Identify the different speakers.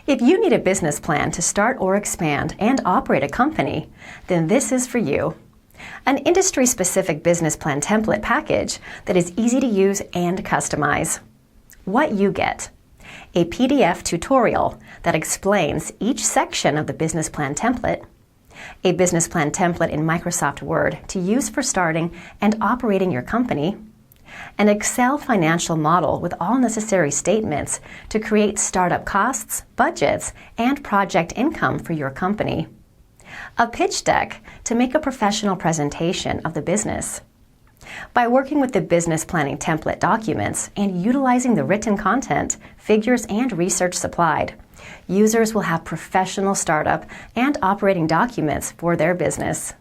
Speaker 1: If you need a business plan to start or expand and operate a company, then this is for you. An industry-specific business plan template package that is easy to use and customize. What you get: a PDF tutorial that explains each section of the business plan template, a business plan template in Microsoft Word to use for starting and operating your company, an Excel financial model with all necessary statements to create startup costs, budgets, and project income for your company, a pitch deck to make a professional presentation of the business. By working with the business planning template documents and utilizing the written content, figures, and research supplied, users will have professional startup and operating documents for their business.